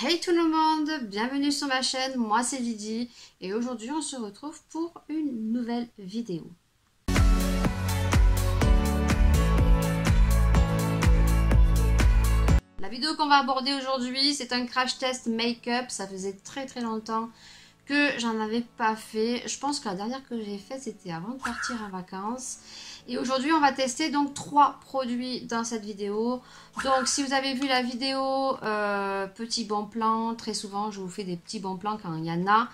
Hey tout le monde, bienvenue sur ma chaîne, moi c'est Lydie et aujourd'hui on se retrouve pour une nouvelle vidéo. La vidéo qu'on va aborder aujourd'hui, c'est un crash test make-up. Ça faisait très longtemps que j'en avais pas fait. Je pense que la dernière que j'ai fait, c'était avant de partir en vacances. Et aujourd'hui, on va tester donc 3 produits dans cette vidéo. Donc, si vous avez vu la vidéo petit bon plan, très souvent, je vous fais des petits bons plans quand il y en a.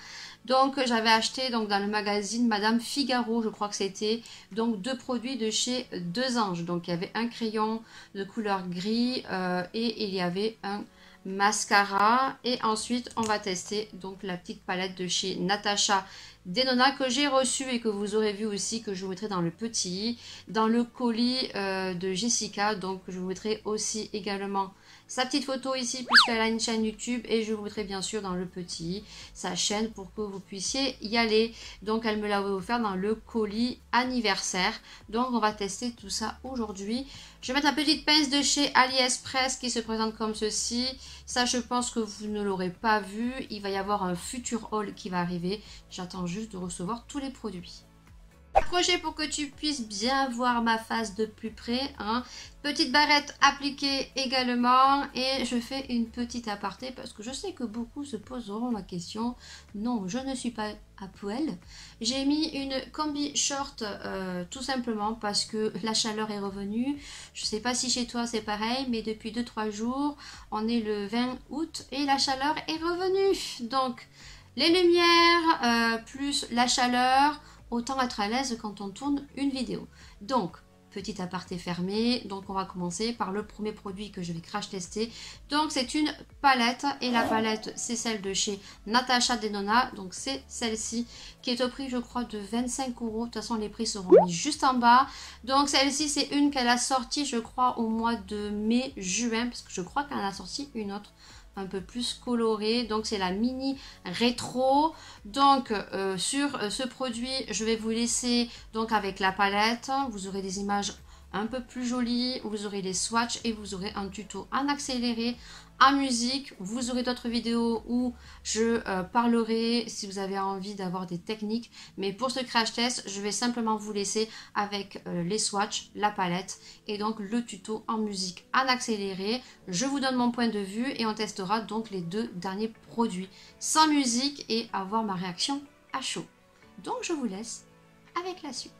Donc, j'avais acheté donc dans le magazine Madame Figaro, je crois que c'était, donc 2 produits de chez Deux Anges. Donc, il y avait un crayon de couleur gris et il y avait un mascara. Et ensuite, on va tester donc la petite palette de chez Natasha Denona que j'ai reçue et que vous aurez vu aussi, que je vous mettrai dans le petit, dans le colis de Jessica. Donc, je vous mettrai aussi également sa petite photo ici puisqu'elle a une chaîne YouTube et je vous mettrai bien sûr dans le petit sa chaîne pour que vous puissiez y aller. Donc elle me l'a offert dans le colis anniversaire. Donc on va tester tout ça aujourd'hui. Je vais mettre la petite pince de chez AliExpress qui se présente comme ceci. Ça je pense que vous ne l'aurez pas vu. Il va y avoir un futur haul qui va arriver. J'attends juste de recevoir tous les produits. Approchez pour que tu puisses bien voir ma face de plus près, hein. Petite barrette appliquée également et je fais une petite aparté parce que je sais que beaucoup se poseront la question. Non, je ne suis pas à poil. J'ai mis une combi short tout simplement parce que la chaleur est revenue. Je sais pas si chez toi c'est pareil, mais depuis 2-3 jours, on est le 20 août et la chaleur est revenue. Donc les lumières plus la chaleur, autant être à l'aise quand on tourne une vidéo. Donc, petit aparté fermé. Donc, on va commencer par le premier produit que je vais crash tester. Donc, c'est une palette. Et la palette, c'est celle de chez Natasha Denona. Donc, c'est celle-ci qui est au prix, je crois, de 25 €. De toute façon, les prix seront mis juste en bas. Donc, celle-ci, c'est une qu'elle a sortie, je crois, au mois de mai-juin. Parce que je crois qu'elle en a sorti une autre un peu plus coloré. Donc c'est la mini rétro. Donc sur ce produit je vais vous laisser donc avec la palette, vous aurez des images un peu plus jolies, vous aurez les swatchs et vous aurez un tuto en accéléré, en musique. Vous aurez d'autres vidéos où je parlerai si vous avez envie d'avoir des techniques, mais pour ce crash test je vais simplement vous laisser avec les swatchs, la palette et donc le tuto en musique en accéléré. Je vous donne mon point de vue et on testera donc les 2 derniers produits sans musique et avoir ma réaction à chaud. Donc je vous laisse avec la suite.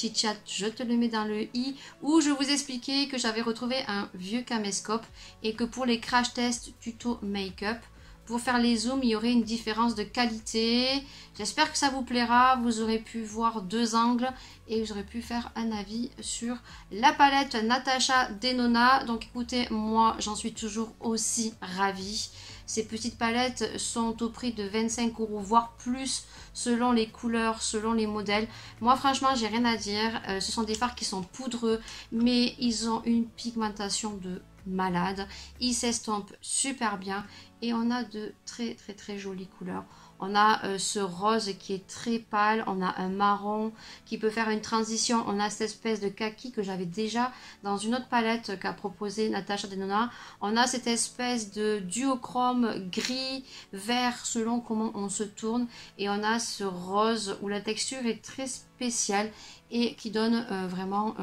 petit chat, je te le mets dans le i, où je vous expliquais que j'avais retrouvé un vieux caméscope et que pour les crash tests tuto make-up, pour faire les zooms, il y aurait une différence de qualité. J'espère que ça vous plaira. Vous aurez pu voir deux angles et vous aurez pu faire un avis sur la palette Natasha Denona. Donc écoutez, moi j'en suis toujours aussi ravie. Ces petites palettes sont au prix de 25 €, voire plus selon les couleurs, selon les modèles. Moi franchement, j'ai rien à dire. Ce sont des fards qui sont poudreux, mais ils ont une pigmentation de malade. Ils s'estompent super bien et on a de très jolies couleurs. On a ce rose qui est très pâle, on a un marron qui peut faire une transition, on a cette espèce de kaki que j'avais déjà dans une autre palette qu'a proposé Natasha Denona. On a cette espèce de duochrome gris, vert selon comment on se tourne, et on a ce rose où la texture est très spéciale et qui donne vraiment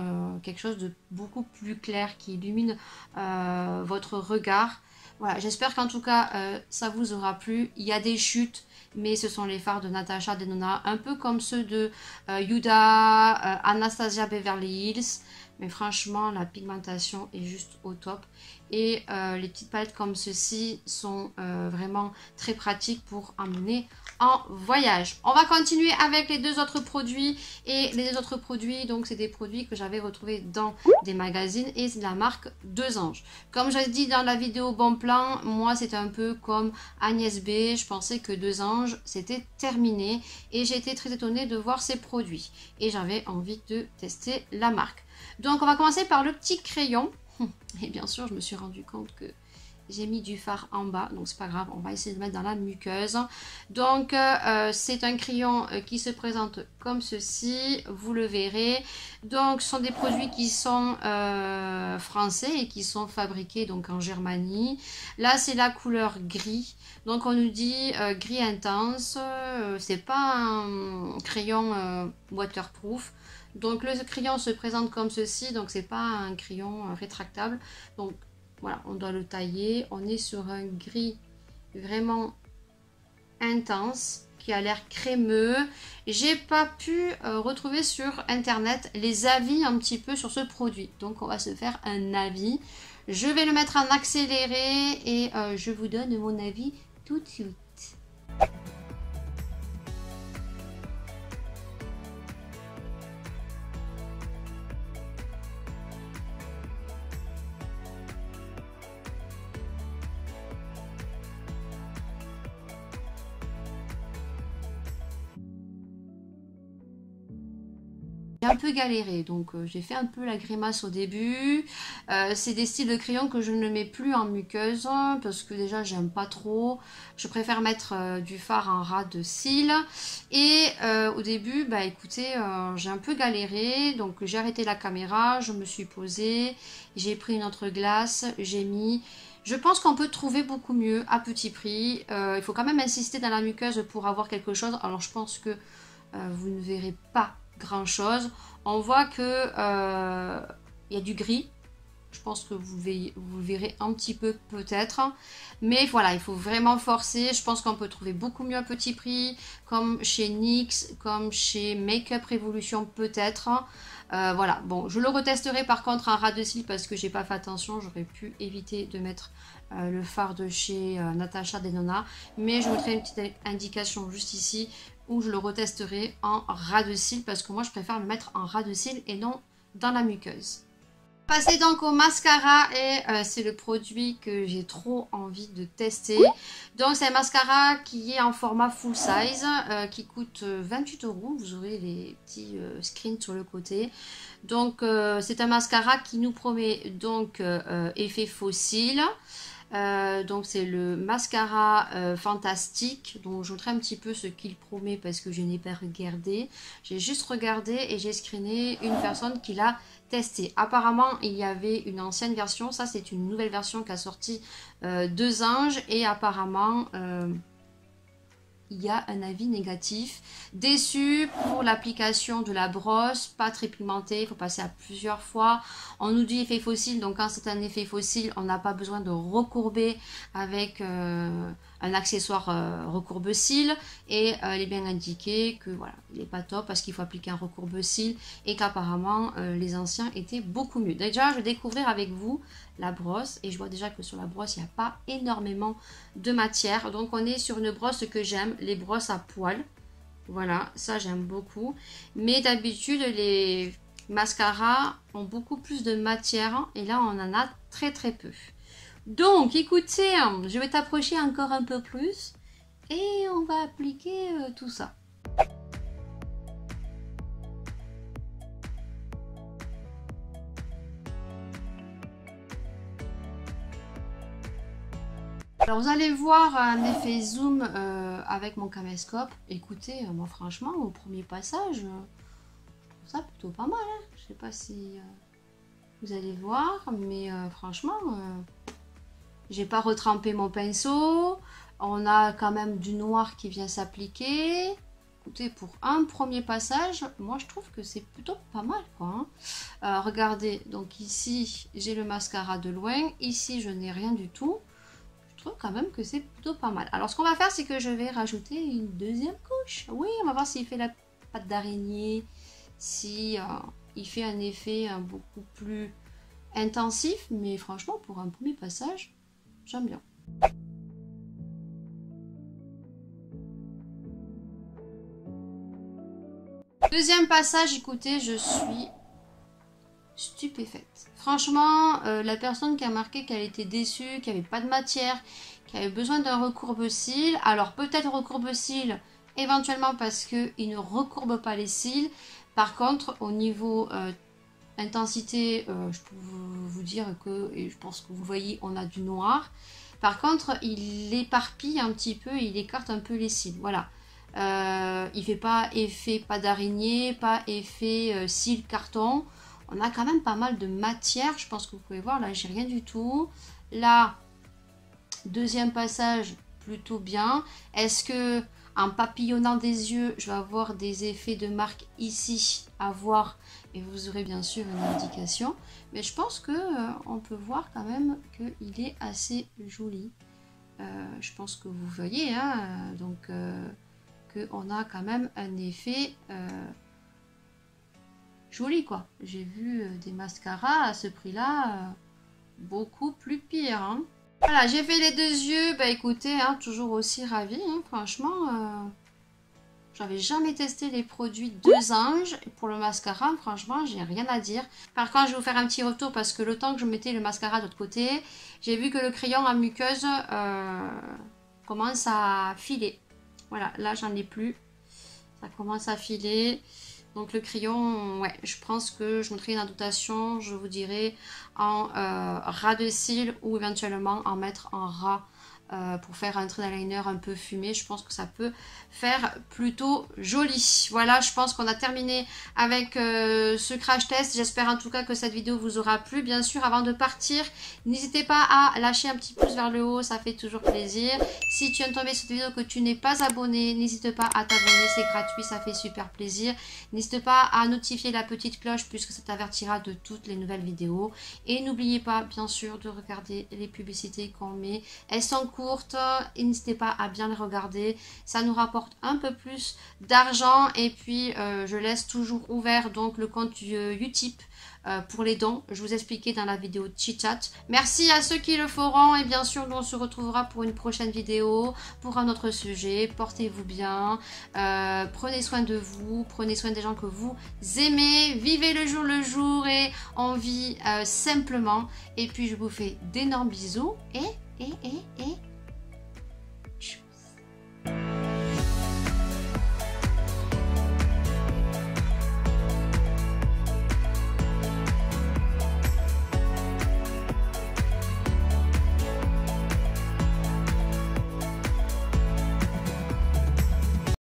quelque chose de beaucoup plus clair, qui illumine votre regard. Voilà, j'espère qu'en tout cas ça vous aura plu. Il y a des chutes, mais ce sont les fards de Natasha Denona, un peu comme ceux de Huda, Anastasia Beverly Hills. Mais franchement, la pigmentation est juste au top. Et les petites palettes comme ceci sont vraiment très pratiques pour emmener en voyage. On va continuer avec les deux autres produits. Et les deux autres produits, donc c'est des produits que j'avais retrouvés dans des magazines. Et c'est de la marque Deux Anges. Comme j'ai dit dans la vidéo Bon Plan, moi c'est un peu comme Agnès B. Je pensais que Deux Anges c'était terminé. Et j'ai été très étonnée de voir ces produits. Et j'avais envie de tester la marque. Donc on va commencer par le petit crayon. Et bien sûr je me suis rendu compte que j'ai mis du fard en bas, donc c'est pas grave, on va essayer de mettre dans la muqueuse. Donc c'est un crayon qui se présente comme ceci, vous le verrez. Donc ce sont des produits qui sont français et qui sont fabriqués donc en Germanie. Là c'est la couleur gris, donc on nous dit gris intense, c'est pas un crayon waterproof. Donc le crayon se présente comme ceci, donc c'est pas un crayon rétractable. Donc voilà, on doit le tailler. On est sur un gris vraiment intense qui a l'air crémeux. J'ai pas pu retrouver sur internet les avis un petit peu sur ce produit. Donc on va se faire un avis. Je vais le mettre en accéléré et je vous donne mon avis tout de suite. J'ai un peu galéré, donc j'ai fait un peu la grimace au début. C'est des styles de crayon que je ne mets plus en muqueuse parce que déjà j'aime pas trop. Je préfère mettre du fard en ras de cils. Et au début, bah écoutez, j'ai un peu galéré, donc j'ai arrêté la caméra, je me suis posée, j'ai pris une autre glace, j'ai mis... Je pense qu'on peut trouver beaucoup mieux à petit prix. Il faut quand même insister dans la muqueuse pour avoir quelque chose. Alors je pense que vous ne verrez pas grand chose. On voit que il y a du gris. Je pense que vous verrez un petit peu peut-être. Mais voilà, il faut vraiment forcer. Je pense qu'on peut trouver beaucoup mieux à petit prix. Comme chez NYX, comme chez Makeup Revolution peut-être. Voilà, bon, je le retesterai par contre en ras de cils parce que j'ai pas fait attention. J'aurais pu éviter de mettre le fard de chez Natasha Denona. Mais je vous mettrai une petite indication juste ici où je le retesterai en ras de cils parce que moi je préfère le mettre en ras de cils et non dans la muqueuse. Passer donc au mascara et c'est le produit que j'ai trop envie de tester. Donc c'est un mascara qui est en format full size qui coûte 28 €. Vous aurez les petits screens sur le côté. Donc c'est un mascara qui nous promet donc effet fossile. Donc c'est le mascara fantastique, donc je vous montrerai un petit peu ce qu'il promet parce que je n'ai pas regardé. J'ai juste regardé et j'ai screené une personne qui l'a testé. Apparemment il y avait une ancienne version, ça c'est une nouvelle version qu'a sorti Deux Anges et apparemment il y a un avis négatif. Déçu pour l'application de la brosse, pas très pigmenté, il faut passer à plusieurs fois. On nous dit effet fossile, donc quand c'est un effet fossile, on n'a pas besoin de recourber avec un accessoire recourbe-cils et il est bien indiqué que voilà, il n'est pas top parce qu'il faut appliquer un recourbe-cils et qu'apparemment les anciens étaient beaucoup mieux. Déjà, je vais découvrir avec vous la brosse et je vois déjà que sur la brosse, il n'y a pas énormément de matière. Donc, on est sur une brosse que j'aime, les brosses à poils. Voilà, ça j'aime beaucoup. Mais d'habitude, les mascaras ont beaucoup plus de matière et là, on en a très très peu. Donc, écoutez, je vais t'approcher encore un peu plus et on va appliquer tout ça. Alors, vous allez voir un effet zoom avec mon caméscope. Écoutez, moi franchement, au premier passage, je trouve ça plutôt pas mal. Hein. Je sais pas si vous allez voir, mais franchement... j'ai pas retrempé mon pinceau. On a quand même du noir qui vient s'appliquer. Écoutez, pour un premier passage, moi je trouve que c'est plutôt pas mal, quoi. Hein. Regardez, donc ici j'ai le mascara de loin. Ici je n'ai rien du tout. Je trouve quand même que c'est plutôt pas mal. Alors ce qu'on va faire, c'est que je vais rajouter une deuxième couche. Oui, on va voir s'il fait la pâte d'araignée. Si il fait un effet beaucoup plus intensif. Mais franchement, pour un premier passage... j'aime bien. Deuxième passage, écoutez, je suis stupéfaite. Franchement, la personne qui a marqué qu'elle était déçue, qu'il n'y avait pas de matière, qu'il avait besoin d'un recourbe-cils. Alors peut-être recourbe-cils, éventuellement parce qu'il ne recourbe pas les cils. Par contre, au niveau intensité, je peux vous dire que, et je pense que vous voyez, on a du noir. Par contre, il éparpille un petit peu, il écarte un peu les cils. Voilà. Il fait pas effet pas d'araignée, pas effet cils carton. On a quand même pas mal de matière. Je pense que vous pouvez voir, là, j'ai rien du tout. Là, deuxième passage, plutôt bien. Est-ce que en papillonnant des yeux, je vais avoir des effets de marque ici à voir et vous aurez bien sûr une indication. Mais je pense que on peut voir quand même qu'il est assez joli. Je pense que vous voyez, hein, donc qu'on a quand même un effet joli, quoi. J'ai vu des mascaras à ce prix-là beaucoup plus pire. Hein. Voilà, j'ai fait les deux yeux. Bah écoutez, hein, toujours aussi ravie. Hein, franchement, j'avais jamais testé les produits Deux Anges. Pour le mascara, franchement, j'ai rien à dire. Par contre, je vais vous faire un petit retour parce que le temps que je mettais le mascara de l'autre côté, j'ai vu que le crayon à muqueuse commence à filer. Voilà, là, j'en ai plus. Ça commence à filer. Donc le crayon, ouais, je pense que je mettrai une annotation, je vous dirai, en ras de cils ou éventuellement en mettre en ras pour faire un trait d'eyeliner un peu fumé. Je pense que ça peut faire plutôt joli. Voilà, je pense qu'on a terminé avec ce crash test. J'espère en tout cas que cette vidéo vous aura plu. Bien sûr, avant de partir, n'hésitez pas à lâcher un petit pouce vers le haut, ça fait toujours plaisir. Si tu viens de tomber sur cette vidéo que tu n'es pas abonné, n'hésite pas à t'abonner, c'est gratuit, ça fait super plaisir. N'hésite pas à notifier la petite cloche puisque ça t'avertira de toutes les nouvelles vidéos. Et n'oubliez pas, bien sûr, de regarder les publicités qu'on met. Elles sont courtes et n'hésitez pas à bien les regarder. Ça nous rapporte un peu plus d'argent. Et puis, je laisse toujours ouvert donc le compte Utip pour les dons. Je vous expliquais dans la vidéo chit-chat. Merci à ceux qui le feront. Et bien sûr, nous on se retrouvera pour une prochaine vidéo, pour un autre sujet. Portez-vous bien. Prenez soin de vous. Prenez soin des gens que vous aimez. Vivez le jour et on vit simplement. Et puis, je vous fais d'énormes bisous. Et